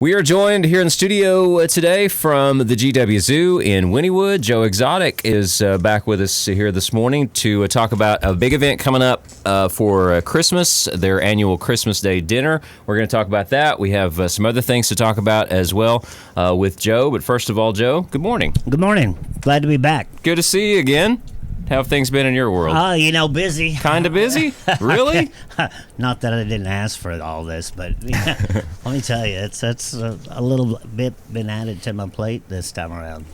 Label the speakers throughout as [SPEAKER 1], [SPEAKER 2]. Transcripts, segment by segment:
[SPEAKER 1] We are joined here in the studio today from the GW Zoo in Wynnewood. Joe Exotic is back with us here this morning to talk about a big event coming up for Christmas, their annual Christmas Day dinner. We're going to talk about that. We have some other things to talk about as well with Joe. But first of all, Joe, good morning.
[SPEAKER 2] Good morning. Glad to be back.
[SPEAKER 1] Good to see you again. How have things been in your world?
[SPEAKER 2] Busy.
[SPEAKER 1] Kind of busy? Really?
[SPEAKER 2] Not that I didn't ask for all this, but let me tell you, it's a little bit been added to my plate this time around.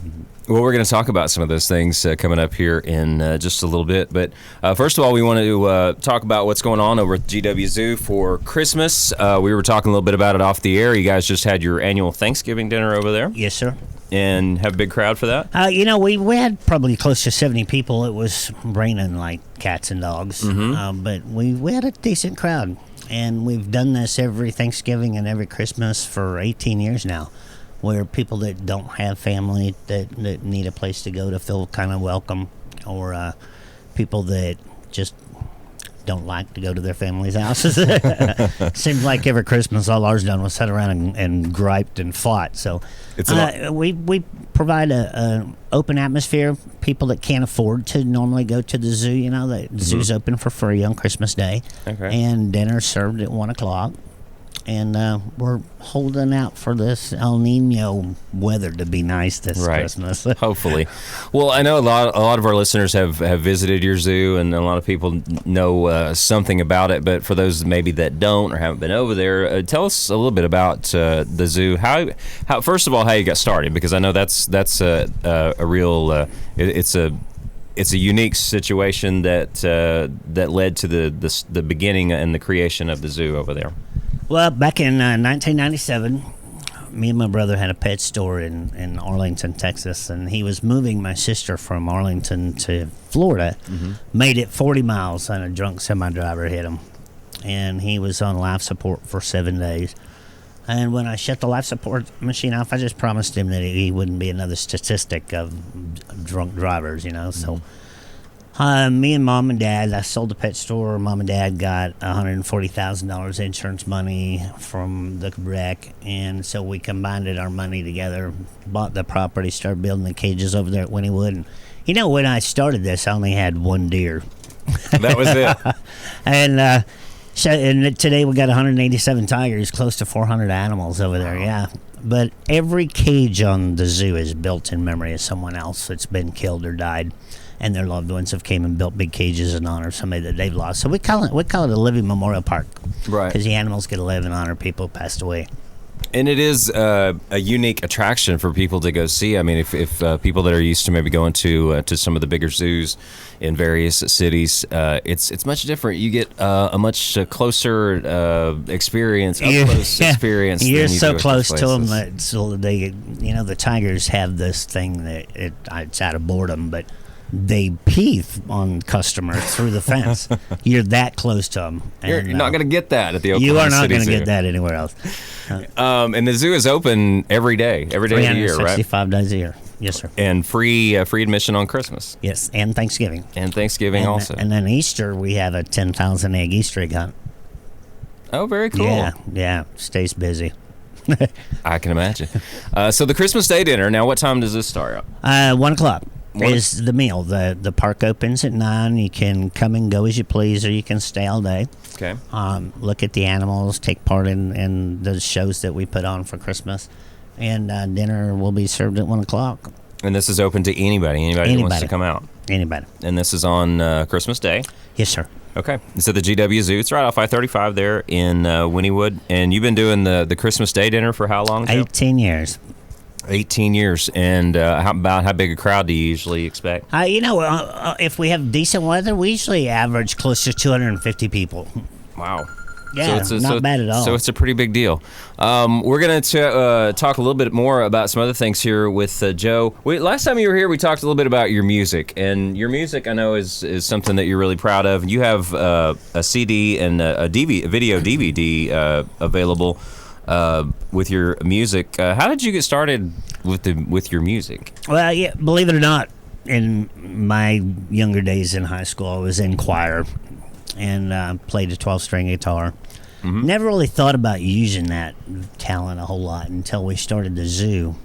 [SPEAKER 1] Well, we're going to talk about some of those things coming up here in just a little bit. But first of all, we want to talk about what's going on over at GW Zoo for Christmas. We were talking a little bit about it off the air. You guys just had your annual Thanksgiving dinner over there.
[SPEAKER 2] Yes, sir.
[SPEAKER 1] And have a big crowd for that?
[SPEAKER 2] We had probably close to 70 people. It was raining like cats and dogs.
[SPEAKER 1] Mm-hmm.
[SPEAKER 2] But we had a decent crowd. And we've done this every Thanksgiving and every Christmas for 18 years now, where people that don't have family, that need a place to go to feel kind of welcome, or people that just don't like to go to their family's houses. Seems like every Christmas all ours done was sat around and griped and fought. So we provide a open atmosphere. People that can't afford to normally go to the zoo, the zoo's open for free on Christmas Day.
[SPEAKER 1] Okay.
[SPEAKER 2] And dinner served at 1 o'clock. And we're holding out for this El Nino weather to be nice this Christmas.
[SPEAKER 1] Hopefully. Well, I know a lot of our listeners have visited your zoo, and a lot of people know something about it. But for those maybe that don't or haven't been over there, tell us a little bit about the zoo. How first of all, how you got started, because I know that's a real it's a unique situation that led to the beginning and the creation of the zoo over there.
[SPEAKER 2] Well, back in 1997, me and my brother had a pet store in Arlington, Texas, and he was moving my sister from Arlington to Florida. Mm-hmm. Made it 40 miles, and a drunk semi-driver hit him, and he was on life support for 7 days. And when I shut the life support machine off, I just promised him that he wouldn't be another statistic of drunk drivers,
[SPEAKER 1] Mm-hmm.
[SPEAKER 2] So me and Mom and Dad, I sold the pet store. Mom and Dad got $140,000 insurance money from the wreck, and so we combined our money together, bought the property, started building the cages over there at Wynnewood. And when I started this, I only had one deer.
[SPEAKER 1] That was it.
[SPEAKER 2] And today we got 187 tigers, close to 400 animals over there. Yeah. But every cage on the zoo is built in memory of someone else that's been killed or died, and their loved ones have came and built big cages in honor of somebody that they've lost. So we call it a living memorial park,
[SPEAKER 1] right?
[SPEAKER 2] Because the animals get to live and honor people who passed away.
[SPEAKER 1] And it is a unique attraction for people to go see. I mean, if people that are used to maybe going to some of the bigger zoos in various cities, it's much different. You get a much closer experience, up-close experience.
[SPEAKER 2] You're so close to them that they, the tigers have this thing that it's out of boredom, but they pee on customers through the fence. You're that close to them.
[SPEAKER 1] You're not going to get that at the Oklahoma City Zoo.
[SPEAKER 2] You are not going to get that anywhere else.
[SPEAKER 1] And the zoo is open every day of the year, right?
[SPEAKER 2] 365 days a year. Yes, sir.
[SPEAKER 1] And free admission on Christmas.
[SPEAKER 2] Yes, and Thanksgiving.
[SPEAKER 1] And Thanksgiving also.
[SPEAKER 2] And then Easter, we have a 10,000 egg Easter egg hunt.
[SPEAKER 1] Oh, very cool.
[SPEAKER 2] Yeah, stays busy.
[SPEAKER 1] I can imagine. So the Christmas Day dinner, now what time does this start up?
[SPEAKER 2] 1 o'clock. Is the meal. The park opens at 9. You can come and go as you please, or you can stay all day.
[SPEAKER 1] Okay.
[SPEAKER 2] Look at the animals, take part in the shows that we put on for Christmas. And dinner will be served at 1 o'clock.
[SPEAKER 1] And this is open to anybody that wants to come out?
[SPEAKER 2] Anybody.
[SPEAKER 1] And this is on Christmas Day?
[SPEAKER 2] Yes, sir.
[SPEAKER 1] Okay. It's at the GW Zoo. It's right off I-35 there in Wynnewood. And you've been doing the Christmas Day dinner for how long, Joe?
[SPEAKER 2] 18 years.
[SPEAKER 1] 18 years. And how big a crowd do you usually expect?
[SPEAKER 2] If we have decent weather, we usually average close to 250 people.
[SPEAKER 1] Wow.
[SPEAKER 2] Yeah, not bad at all.
[SPEAKER 1] So it's a pretty big deal. We're going to talk a little bit more about some other things here with Joe. Last time you were here, we talked a little bit about your music. And your music, I know, is something that you're really proud of. You have a CD and a video DVD available with your music. How did you get started with your music?
[SPEAKER 2] Well, yeah, believe it or not, in my younger days in high school, I was in choir and played a 12-string guitar. Never really thought about using that talent a whole lot until we started the zoo.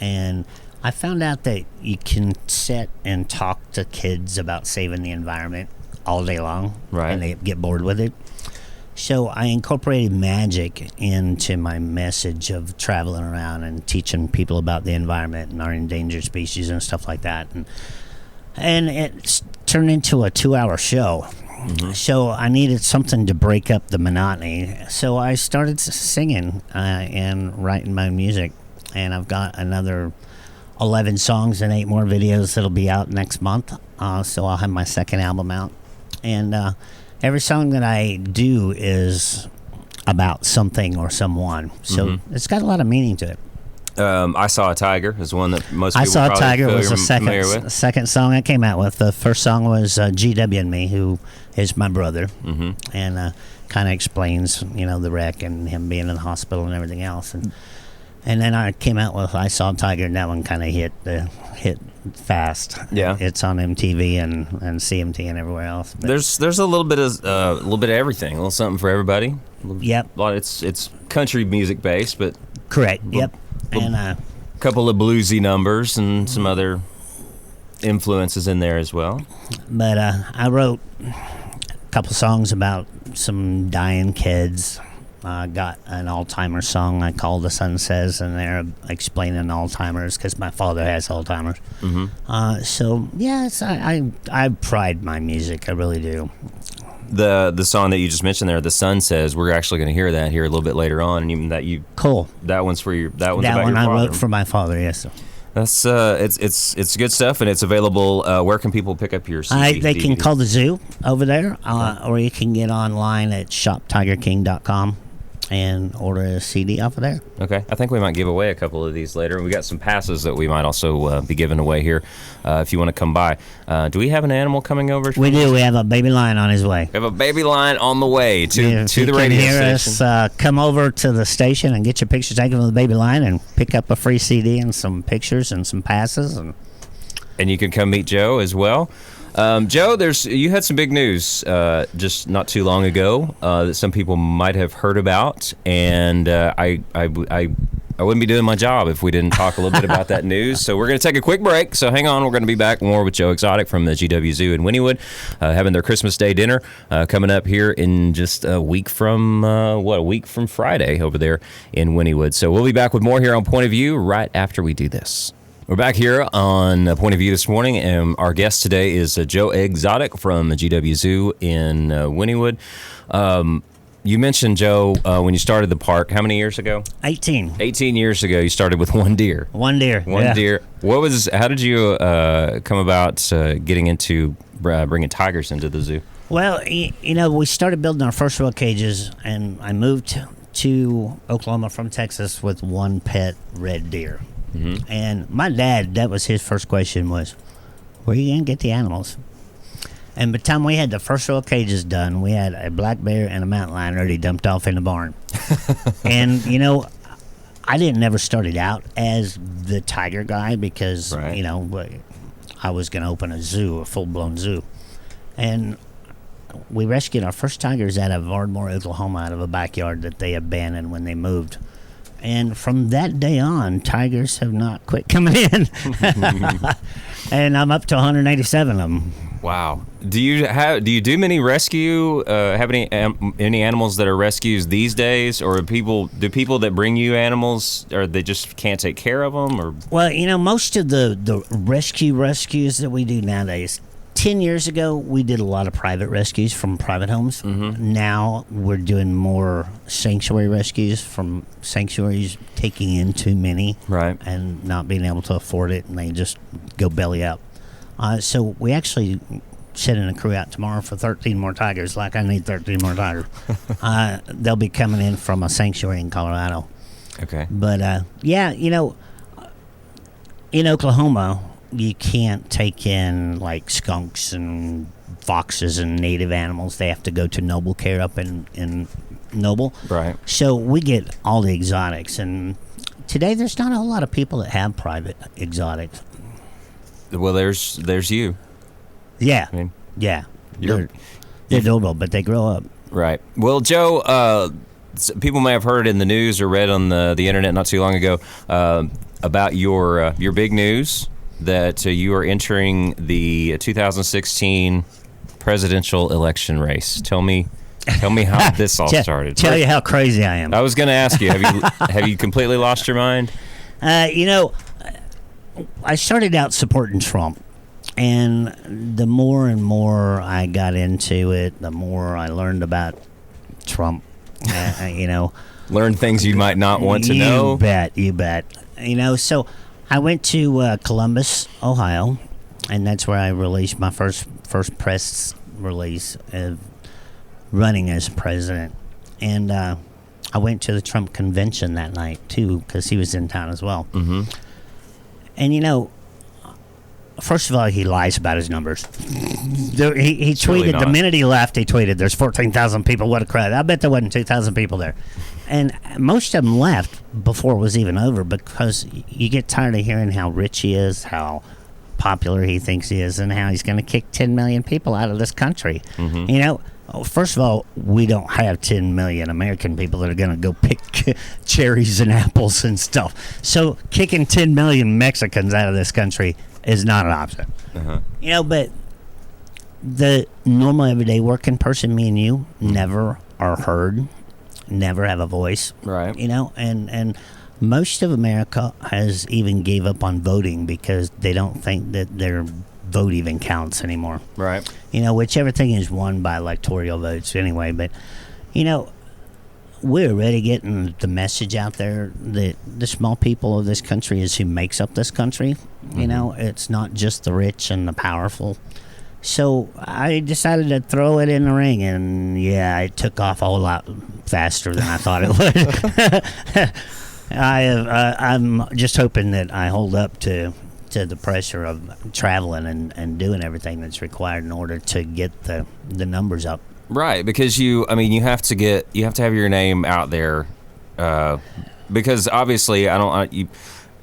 [SPEAKER 2] And I found out that you can sit and talk to kids about saving the environment all day long,
[SPEAKER 1] Right.
[SPEAKER 2] and they get bored with it. So I incorporated magic into my message of traveling around and teaching people about the environment and our endangered species and stuff like that. And it turned into a 2-hour show. So I needed something to break up the monotony. So I started singing and writing my music. And I've got another 11 songs and 8 more videos that'll be out next month. So I'll have my second album out. And every song that I do is about something or someone. So it's got a lot of meaning to it.
[SPEAKER 1] I Saw a Tiger is one that most
[SPEAKER 2] I
[SPEAKER 1] people
[SPEAKER 2] Saw a
[SPEAKER 1] probably
[SPEAKER 2] Tiger was the
[SPEAKER 1] familiar with.
[SPEAKER 2] second song I came out with. The first song was GW and Me, who is my brother, and kind of explains, the wreck and him being in the hospital and everything else. And then I came out with I Saw a Tiger, and that one kind of hit fast.
[SPEAKER 1] Yeah.
[SPEAKER 2] It's on MTV and CMT and everywhere else. But
[SPEAKER 1] There's a little bit of everything, a little something for everybody.
[SPEAKER 2] Yep.
[SPEAKER 1] It's country music based, but
[SPEAKER 2] correct. Yep. And
[SPEAKER 1] a couple of bluesy numbers and some other influences in there as well.
[SPEAKER 2] But I wrote a couple songs about some dying kids. I got an Alzheimer's song I call The Sun Says, and they're explaining Alzheimer's because my father has Alzheimer's. So yes, I pride my music. I really do.
[SPEAKER 1] The song that you just mentioned there, The Sun Says, we're actually going to hear that here a little bit later on, and even
[SPEAKER 2] cool.
[SPEAKER 1] That one's for that one's
[SPEAKER 2] that
[SPEAKER 1] about
[SPEAKER 2] one
[SPEAKER 1] your
[SPEAKER 2] I
[SPEAKER 1] father.
[SPEAKER 2] wrote for my father. Yes.
[SPEAKER 1] That's it's good stuff, and it's available. Where can people pick up your CD?
[SPEAKER 2] They can call the zoo over there, or you can get online at shoptigerking.com and order a CD off of there.
[SPEAKER 1] Okay, I think we might give away a couple of these later. We got some passes that we might also be giving away here if you want to come by. Do we have an animal coming over?
[SPEAKER 2] We do. We have a baby lion on his way.
[SPEAKER 1] We have a baby lion on the way to the radio
[SPEAKER 2] can hear
[SPEAKER 1] station.
[SPEAKER 2] us, come over to the station and get your picture taken with the baby lion and pick up a free CD and some pictures and some passes.
[SPEAKER 1] And you can come meet Joe as well. Joe, you had some big news just not too long ago that some people might have heard about, and I wouldn't be doing my job if we didn't talk a little bit about that news. So we're going to take a quick break. So hang on, we're going to be back more with Joe Exotic from the GW Zoo in Wynnewood, having their Christmas Day dinner coming up here in just a week from Friday over there in Wynnewood. So we'll be back with more here on Point of View right after we do this. We're back here on Point of View this morning, and our guest today is Joe Exotic from the GW Zoo in Wynnewood. You mentioned, Joe, when you started the park, how many years ago?
[SPEAKER 2] 18.
[SPEAKER 1] 18 years ago, you started with one deer.
[SPEAKER 2] One deer.
[SPEAKER 1] One deer. How did you come about getting into bringing tigers into the zoo?
[SPEAKER 2] Well, we started building our first row of cages, and I moved to Oklahoma from Texas with one pet red deer. And my dad, that was his first question was, where are you going to get the animals? And by the time we had the first row of cages done, we had a black bear and a mountain lion already dumped off in the barn. And, I didn't never started out as the tiger guy because,
[SPEAKER 1] Right.
[SPEAKER 2] I was going to open a zoo, a full-blown zoo. And we rescued our first tigers out of Ardmore, Oklahoma, out of a backyard that they abandoned when they moved. And from that day on, tigers have not quit coming in. And I'm up to 187 of them.
[SPEAKER 1] Wow. Do you do many rescue? Have any animals that are rescues these days, or do people that bring you animals, or they just can't take care of them? Or
[SPEAKER 2] well, most of the rescues that we do nowadays. 10 years ago, we did a lot of private rescues from private homes. Now we're doing more sanctuary rescues from sanctuaries taking in too many,
[SPEAKER 1] right,
[SPEAKER 2] and not being able to afford it, and they just go belly up. So we actually sending a crew out tomorrow for 13 more tigers. Like I need 13 more tigers. They'll be coming in from a sanctuary in Colorado.
[SPEAKER 1] Okay.
[SPEAKER 2] But in Oklahoma, you can't take in like skunks and foxes and native animals. They have to go to Noble Care up in Noble.
[SPEAKER 1] Right.
[SPEAKER 2] So we get all the exotics, and today there's not a whole lot of people that have private exotics.
[SPEAKER 1] Well, there's you.
[SPEAKER 2] Yeah.
[SPEAKER 1] I mean,
[SPEAKER 2] yeah.
[SPEAKER 1] You're
[SPEAKER 2] They're adorable, but they grow up.
[SPEAKER 1] Right. Well, Joe, people may have heard in the news or read on the internet not too long ago about your big news that you are entering the 2016 presidential election race. Tell me how this all started.
[SPEAKER 2] Tell you how crazy I am.
[SPEAKER 1] I was going to ask you, have you completely lost your mind?
[SPEAKER 2] I started out supporting Trump, and the more and more I got into it, the more I learned about Trump.
[SPEAKER 1] Learn things you might not want to know.
[SPEAKER 2] You bet. So I went to Columbus, Ohio, and that's where I released my first press release of running as president. And I went to the Trump convention that night, too, because he was in town as well.
[SPEAKER 1] Mm-hmm.
[SPEAKER 2] And, first of all, he lies about his numbers. He tweeted, the minute he left, he tweeted, there's 14,000 people, what a crowd. I bet there wasn't 2,000 people there. And most of them left before it was even over because you get tired of hearing how rich he is, how popular he thinks he is, and how he's going to kick 10 million people out of this country. Mm-hmm. First of all, we don't have 10 million American people that are going to go pick cherries and apples and stuff. So kicking 10 million Mexicans out of this country is not an option.
[SPEAKER 1] Uh-huh.
[SPEAKER 2] But the normal everyday working person, me and you, never are heard, never have a voice.
[SPEAKER 1] Right.
[SPEAKER 2] And most of America has even gave up on voting because they don't think that their vote even counts anymore.
[SPEAKER 1] Right.
[SPEAKER 2] Which everything is won by electoral votes anyway. But, we're already getting the message out there that the small people of this country is who makes up this country. Mm-hmm. It's not just the rich and the powerful. So I decided to throw it in the ring, and it took off a whole lot faster than I thought it would. I'm just hoping that I hold up to the pressure of traveling and doing everything that's required in order to get the numbers up.
[SPEAKER 1] Right, because you have to have your name out there, because obviously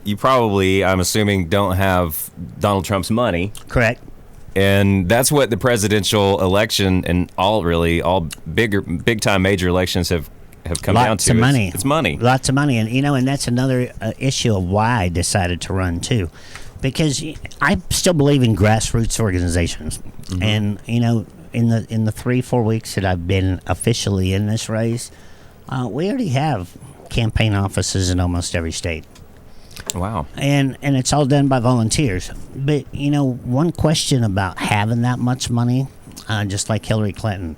[SPEAKER 1] you probably, I'm assuming, don't have Donald Trump's money.
[SPEAKER 2] Correct.
[SPEAKER 1] And that's what the presidential election and all big time major elections have come down to.
[SPEAKER 2] Lots of money.
[SPEAKER 1] It's money.
[SPEAKER 2] Lots of money, and that's another issue of why I decided to run too, because I still believe in grassroots organizations, mm-hmm. and in the 3-4 weeks that I've been officially in this race, we already have campaign offices in almost every state.
[SPEAKER 1] Wow. And
[SPEAKER 2] it's all done by volunteers. But, one question about having that much money, just like Hillary Clinton,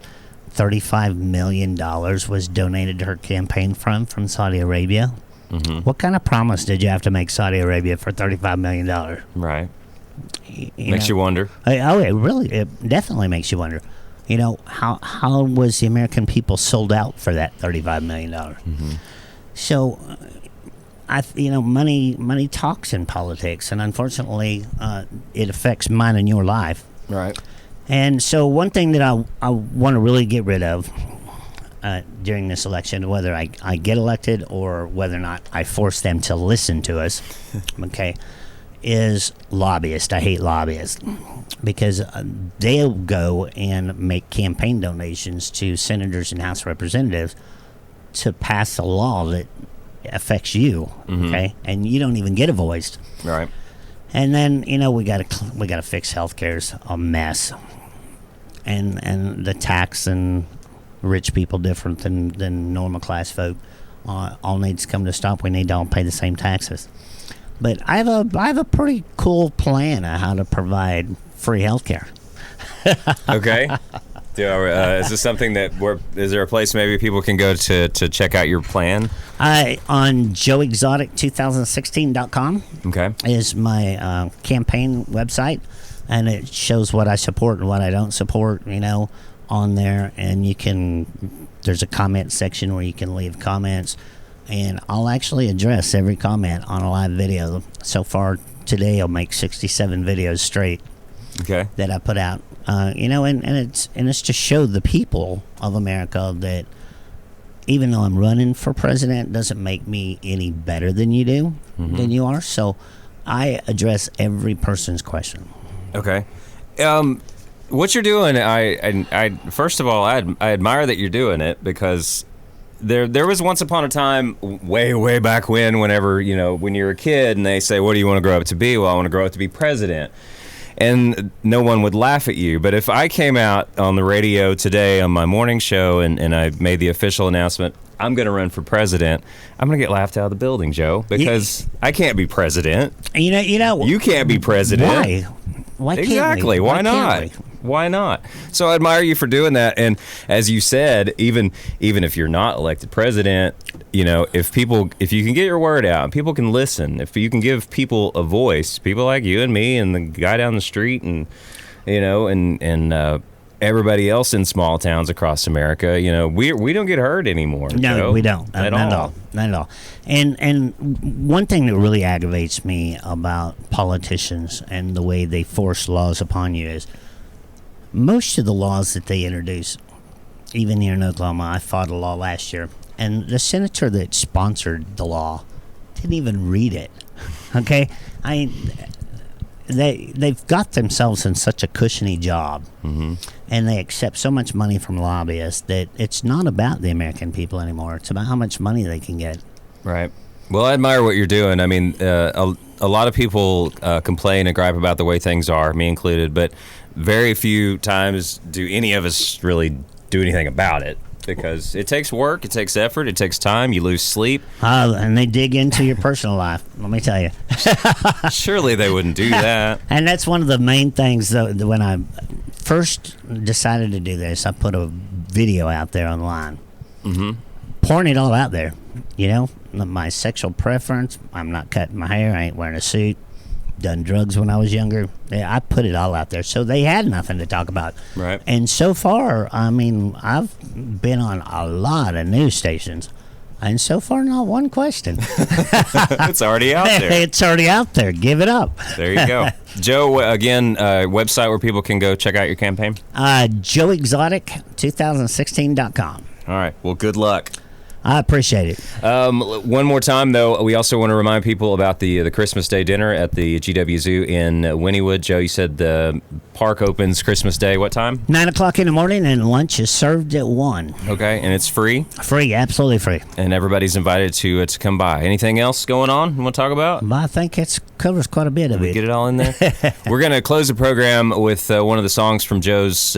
[SPEAKER 2] $35 million was donated to her campaign fund from Saudi Arabia.
[SPEAKER 1] Mm-hmm.
[SPEAKER 2] What kind of promise did you have to make Saudi Arabia for $35 million?
[SPEAKER 1] Right. Makes you wonder.
[SPEAKER 2] It definitely makes you wonder. How was the American people sold out for that $35 million?
[SPEAKER 1] Mm-hmm.
[SPEAKER 2] So, money talks in politics, and unfortunately, it affects mine and your life.
[SPEAKER 1] Right.
[SPEAKER 2] And so, one thing that I want to really get rid of during this election, whether I get elected or whether or not I force them to listen to us, okay, is lobbyists. I hate lobbyists because they'll go and make campaign donations to senators and House representatives to pass a law that affects you,
[SPEAKER 1] mm-hmm.
[SPEAKER 2] okay, and you don't even get a voice.
[SPEAKER 1] Right.
[SPEAKER 2] And then we got to fix healthcare's a mess, and the tax and rich people different than normal class folk all needs to come to a stop. We need to all pay the same taxes. But I have a pretty cool plan on how to provide free healthcare.
[SPEAKER 1] Okay. Is this something is there a place maybe people can go to check out your plan?
[SPEAKER 2] On joeexotic2016.com.
[SPEAKER 1] Okay.
[SPEAKER 2] Is my campaign website, and it shows what I support and what I don't support, on there. And there's a comment section where you can leave comments, and I'll actually address every comment on a live video. So far today, I'll make 67 videos straight.
[SPEAKER 1] Okay.
[SPEAKER 2] That I put out, and it's to show the people of America that even though I'm running for president, doesn't make me any better than you do,
[SPEAKER 1] mm-hmm.
[SPEAKER 2] than you are. So I address every person's question.
[SPEAKER 1] Okay. what you're doing, I first of all, I admire that you're doing it, because there was once upon a time, way back whenever, when you're a kid and they say, what do you want to grow up to be? Well, I want to grow up to be president. And no one would laugh at you. But if I came out on the radio today on my morning show and I made the official announcement, I'm going to run for president, I'm going to get laughed out of the building, Joe, because I can't be president. You can't be president.
[SPEAKER 2] Why? Why can't
[SPEAKER 1] exactly.
[SPEAKER 2] we?
[SPEAKER 1] Why not? Why not? So I admire you for doing that. And as you said, even if you're not elected president, if you can get your word out and people can listen, if you can give people a voice, people like you and me and the guy down the street and everybody else in small towns across America, we don't get heard anymore.
[SPEAKER 2] No,
[SPEAKER 1] Joe,
[SPEAKER 2] we don't. Not at all. Not at all. And one thing that really aggravates me about politicians and the way they force laws upon you is most of the laws that they introduce, even here in Oklahoma, I fought a law last year, and the senator that sponsored the law didn't even read it. Okay? They've got themselves in such a cushiony job, and they accept so much money from lobbyists that it's not about the American people anymore. It's about how much money they can get.
[SPEAKER 1] Right. Well, I admire what you're doing. I mean, a lot of people complain and gripe about the way things are, me included, but very few times do any of us really do anything about it, because it takes work, it takes effort, it takes time, you lose sleep.
[SPEAKER 2] And they dig into your personal life, let me tell you.
[SPEAKER 1] Surely they wouldn't do that.
[SPEAKER 2] And that's one of the main things, though, when I first decided to do this, I put a video out there online. Pouring it all out there. My sexual preference, I'm not cutting my hair, I ain't wearing a suit, done drugs when I was younger. I put it all out there, so they had nothing to talk about.
[SPEAKER 1] Right.
[SPEAKER 2] And so far, I mean, I've been on a lot of news stations, and so far, not one question.
[SPEAKER 1] It's already out there.
[SPEAKER 2] It's already out there. Give it up.
[SPEAKER 1] There you go. Joe, again, website where people can go check out your campaign?
[SPEAKER 2] JoeExotic2016.com.
[SPEAKER 1] All right. Well, good luck.
[SPEAKER 2] I appreciate it.
[SPEAKER 1] One more time, though, we also want to remind people about the Christmas Day dinner at the GW Zoo in Wynnewood. Joe, you said the park opens Christmas Day. What time?
[SPEAKER 2] 9 o'clock in the morning, and lunch is served at 1.
[SPEAKER 1] Okay, and it's free?
[SPEAKER 2] Free, absolutely free.
[SPEAKER 1] And everybody's invited to come by. Anything else going on you want to talk about?
[SPEAKER 2] I think it covers quite a bit of it.
[SPEAKER 1] Get it all in there? We're going to close the program with one of the songs from Joe's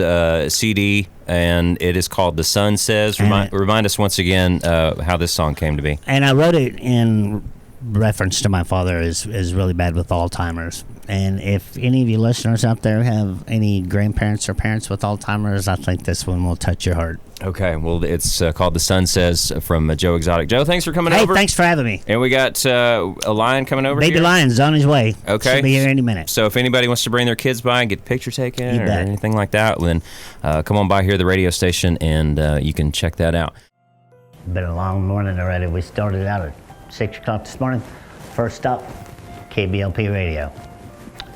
[SPEAKER 1] CD, and it is called The Sun Says. Remind us once again how this song came to be.
[SPEAKER 2] And I wrote it in reference to my father is really bad with Alzheimer's. And if any of you listeners out there have any grandparents or parents with Alzheimer's, I think this one will touch your heart.
[SPEAKER 1] Okay, well, it's called The Sun Says from Joe Exotic. Joe, thanks for coming over.
[SPEAKER 2] Hey, thanks for having me.
[SPEAKER 1] And we got a lion coming over
[SPEAKER 2] Baby
[SPEAKER 1] here.
[SPEAKER 2] lion's on his way.
[SPEAKER 1] Okay.
[SPEAKER 2] Should be here any minute.
[SPEAKER 1] So if anybody wants to bring their kids by and get a picture taken or
[SPEAKER 2] bet.
[SPEAKER 1] anything like that, then come on by here at the radio station and you can check that out.
[SPEAKER 2] Been a long morning already. We started out at 6 o'clock this morning. First stop, KBLP Radio.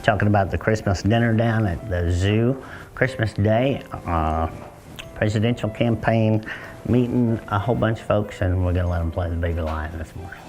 [SPEAKER 2] Talking about the Christmas dinner down at the zoo, Christmas Day, presidential campaign, meeting a whole bunch of folks, and we're going to let them play the Baby Lion this morning.